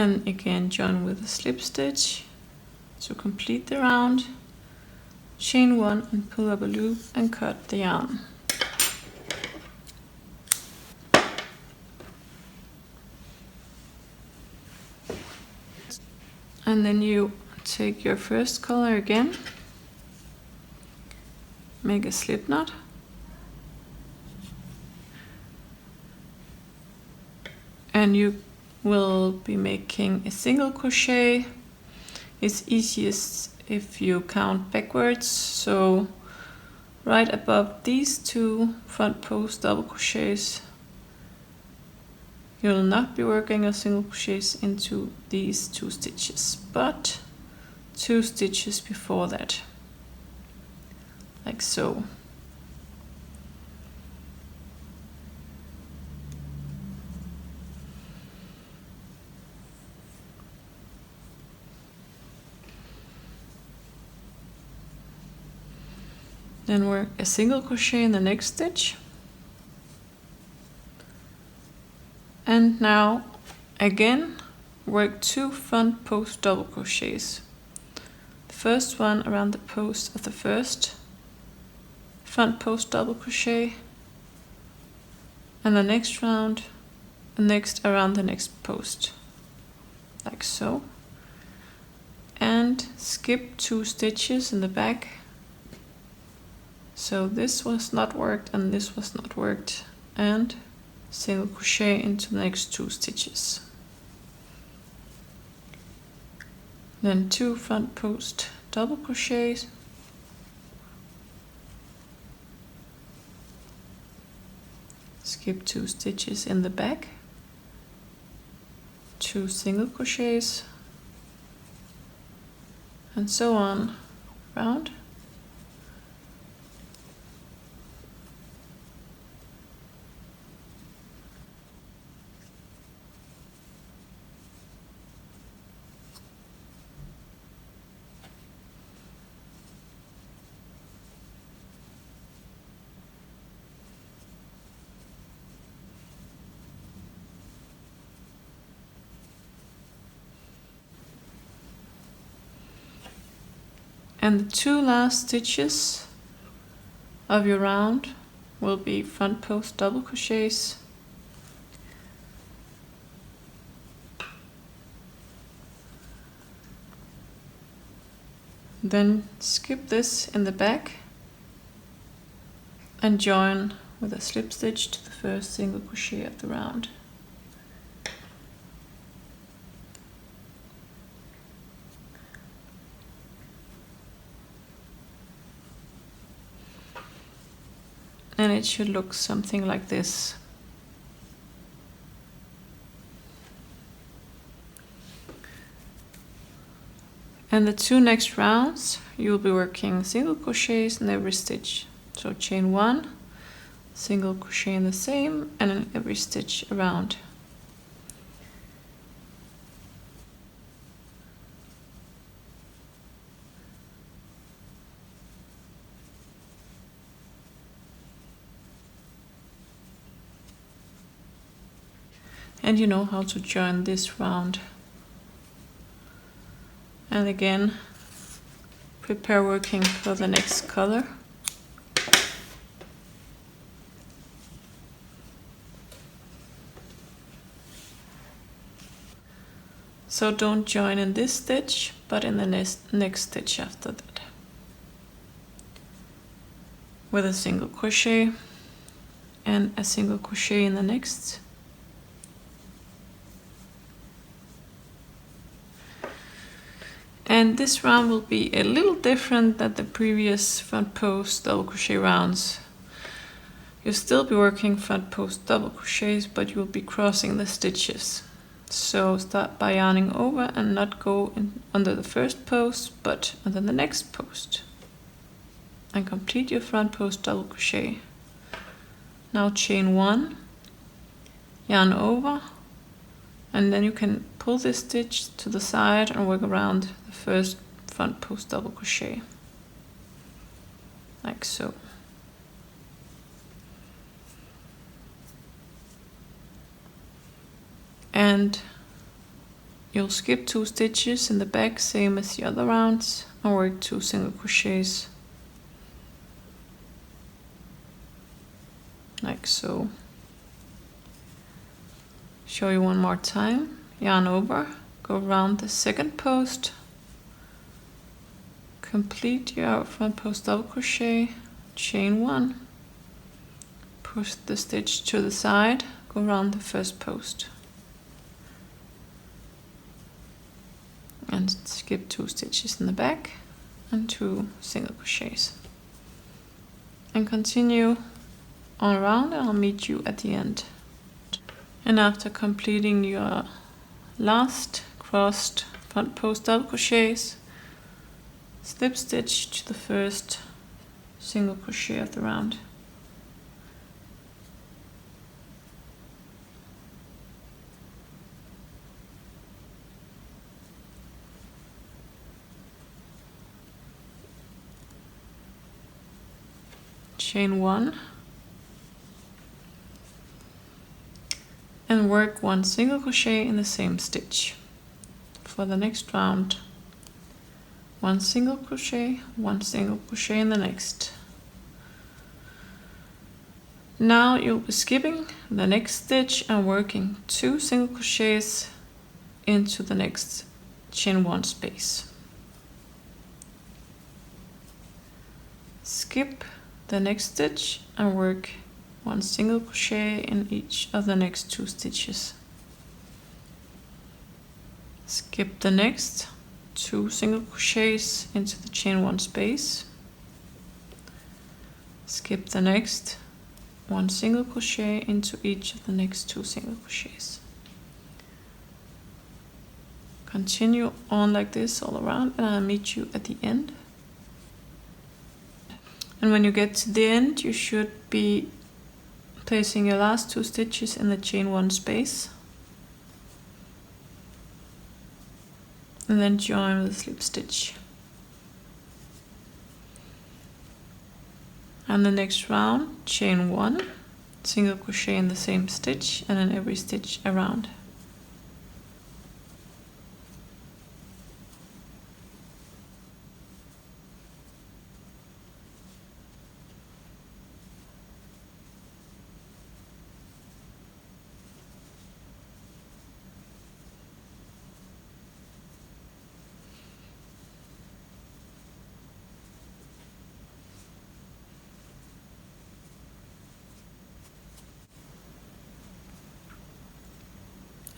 And again join with a slip stitch to complete the round. Chain 1 and pull up a loop and cut the yarn. And then you take your first color again, make a slip knot, and you will be making a single crochet. It's easiest if you count backwards, so right above these two front post double crochets, you'll not be working a single crochets into these 2 stitches, but 2 stitches before that, like so. Then work a single crochet in the next stitch. And now again work 2 front post double crochets. The first one around the post of the first front post double crochet, and the next round, and next around the next post, like so. And skip 2 stitches in the back. So this was not worked and this was not worked, and single crochet into the next 2 stitches. Then 2 front post double crochets, skip 2 stitches in the back, 2 single crochets, and so on round. And the 2 last stitches of your round will be front post double crochets, then skip this in the back and join with a slip stitch to the first single crochet of the round. And it should look something like this. And the 2 next rounds, you'll be working single crochets in every stitch. So chain 1, single crochet in the same, and in every stitch around. And you know how to join this round. And again, prepare working for the next color. So don't join in this stitch, but in the next stitch after that. With a single crochet and a single crochet in the next. And this round will be a little different than the previous front post double crochet rounds. You'll still be working front post double crochets, but you will be crossing the stitches. So start by yarning over and not go under the first post, but under the next post. And complete your front post double crochet. Now chain 1, yarn over, and then you can pull this stitch to the side and work around the first front post double crochet, like so. And you'll skip 2 stitches in the back, same as the other rounds, and work 2 single crochets like so. Show you one more time. Yarn over, go around the second post, complete your front post double crochet, chain 1, push the stitch to the side, go around the first post, and skip 2 stitches in the back and 2 single crochets, and continue on around, and I'll meet you at the end. And after completing your last crossed front post double crochets, slip stitch to the first single crochet of the round. Chain 1 and work 1 single crochet in the same stitch. For the next round, 1 single crochet, 1 single crochet in the next. Now you'll be skipping the next stitch and working 2 single crochets into the next chain 1 space. Skip the next stitch and work 1 single crochet in each of the next 2 stitches. Skip the next 2 single crochets into the chain 1 space. Skip the next 1 single crochet into each of the next 2 single crochets. Continue on like this all around, and I'll meet you at the end. And when you get to the end, you should be placing your last 2 stitches in the chain 1 space, and then join with a slip stitch. And the next round, chain 1, single crochet in the same stitch, and in every stitch around.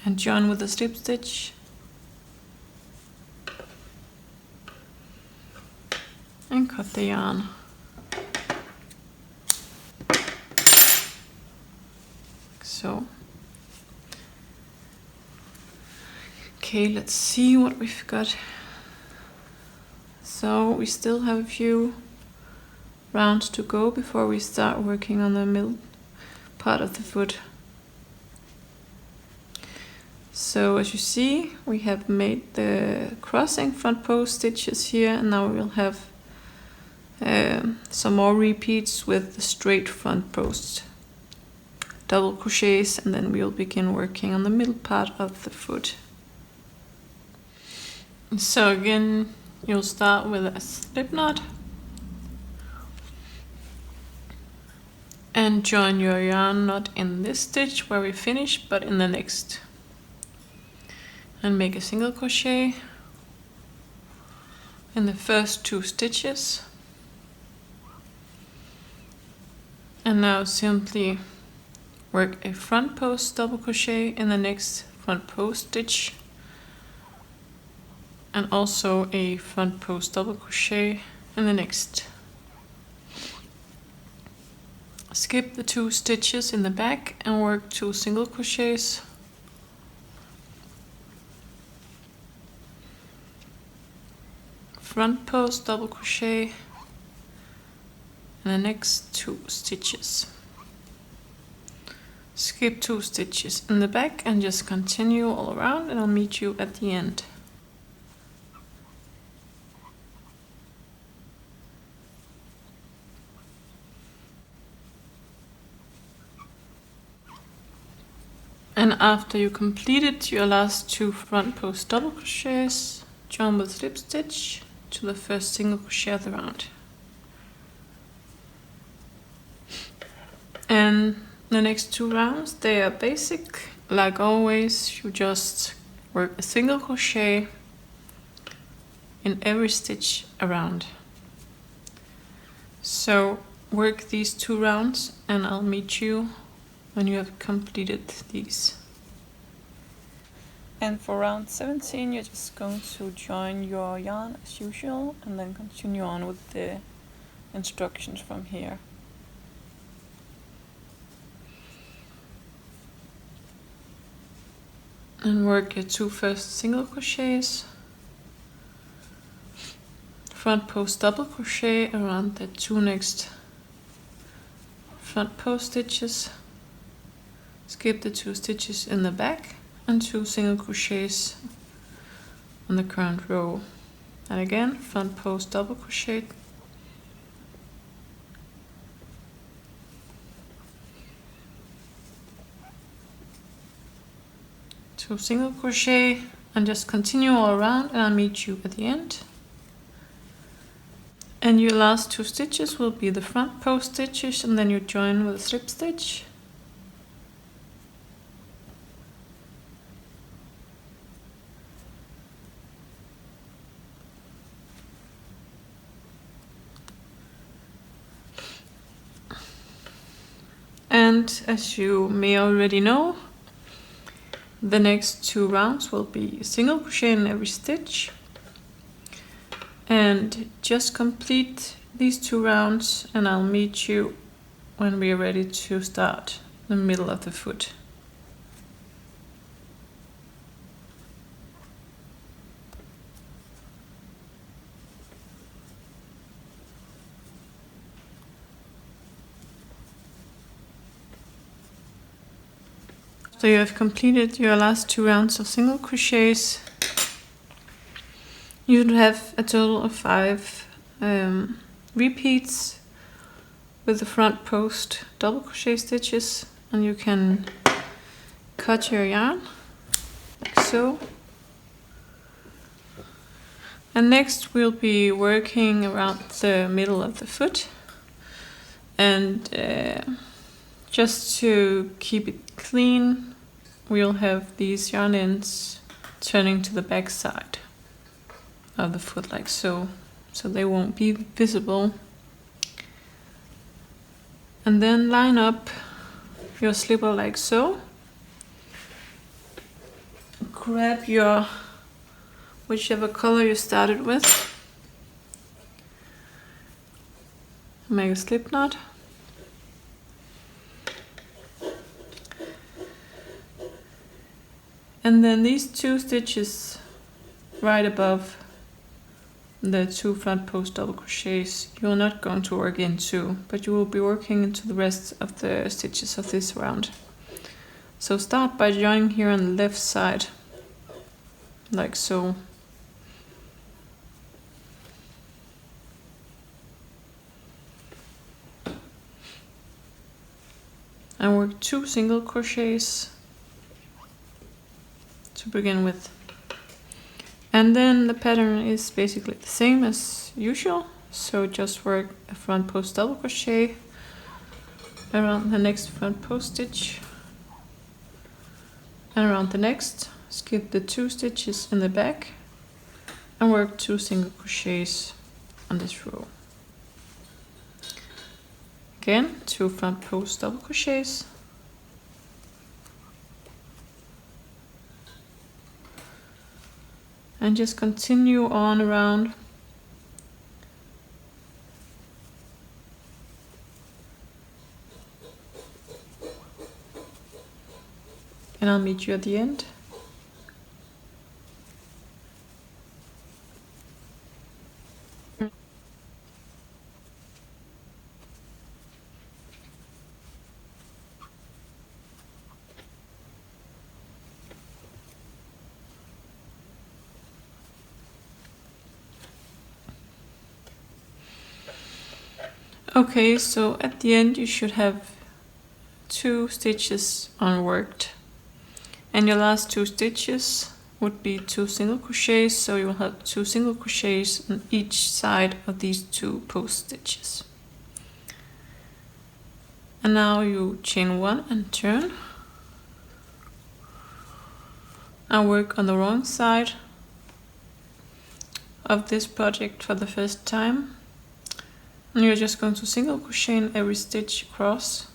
And join with a slip stitch, and cut the yarn. So, okay, let's see what we've got. So we still have a few rounds to go before we start working on the middle part of the foot. So as you see, we have made the crossing front post stitches here, and now we'll have some more repeats with the straight front post double crochets, and then we'll begin working on the middle part of the foot. So again, you'll start with a slip knot and join your yarn not in this stitch where we finished, but in the next. And make a single crochet in the first 2 stitches. And now simply work a front post double crochet in the next front post stitch, and also a front post double crochet in the next. Skip the 2 stitches in the back and work 2 single crochets. Front post double crochet in the next 2 stitches. Skip 2 stitches in the back and just continue all around, and I'll meet you at the end. And And after you completed your last 2 front post double crochets, join with slip stitch to the first single crochet of the round. And the next 2 rounds, they are basic. Like always, you just work a single crochet in every stitch around. So work these 2 rounds and I'll meet you when you have completed these. And for round 17, you're just going to join your yarn as usual and then continue on with the instructions from here. And work your 2 first single crochets, front post double crochet around the 2 next front post stitches, skip the 2 stitches in the back and 2 single crochets on the current row, and again front post double crochet, two single crochet, and just continue all around and I'll meet you at the end. And your last 2 stitches will be the front post stitches and then you join with a slip stitch. And as you may already know, the next 2 rounds will be a single crochet in every stitch. And just complete these 2 rounds and I'll meet you when we are ready to start the middle of the foot. So you have completed your last 2 rounds of single crochets. You should have a total of 5 repeats with the front post double crochet stitches, and you can cut your yarn like so. And next we'll be working around the middle of the foot, and just to keep it clean, we'll have these yarn ends turning to the back side of the foot like so, so they won't be visible. And then line up your slipper like so. Grab your whichever color you started with. Make a slip knot. And then these 2 stitches right above the 2 front post double crochets you're not going to work into, but you will be working into the rest of the stitches of this round. So start by joining here on the left side like so. And work 2 single crochets to begin with. And then the pattern is basically the same as usual, so just work a front post double crochet around the next front post stitch and around the next, skip the 2 stitches in the back and work 2 single crochets on this row. Again, 2 front post double crochets, and just continue on around. And I'll meet you at the end. Okay, so at the end you should have 2 stitches unworked. And your last 2 stitches would be 2 single crochets, so you will have 2 single crochets on each side of these 2 post stitches. And now you chain 1 and turn and work on the wrong side of this project for the first time. And you're just going to single crochet in every stitch across.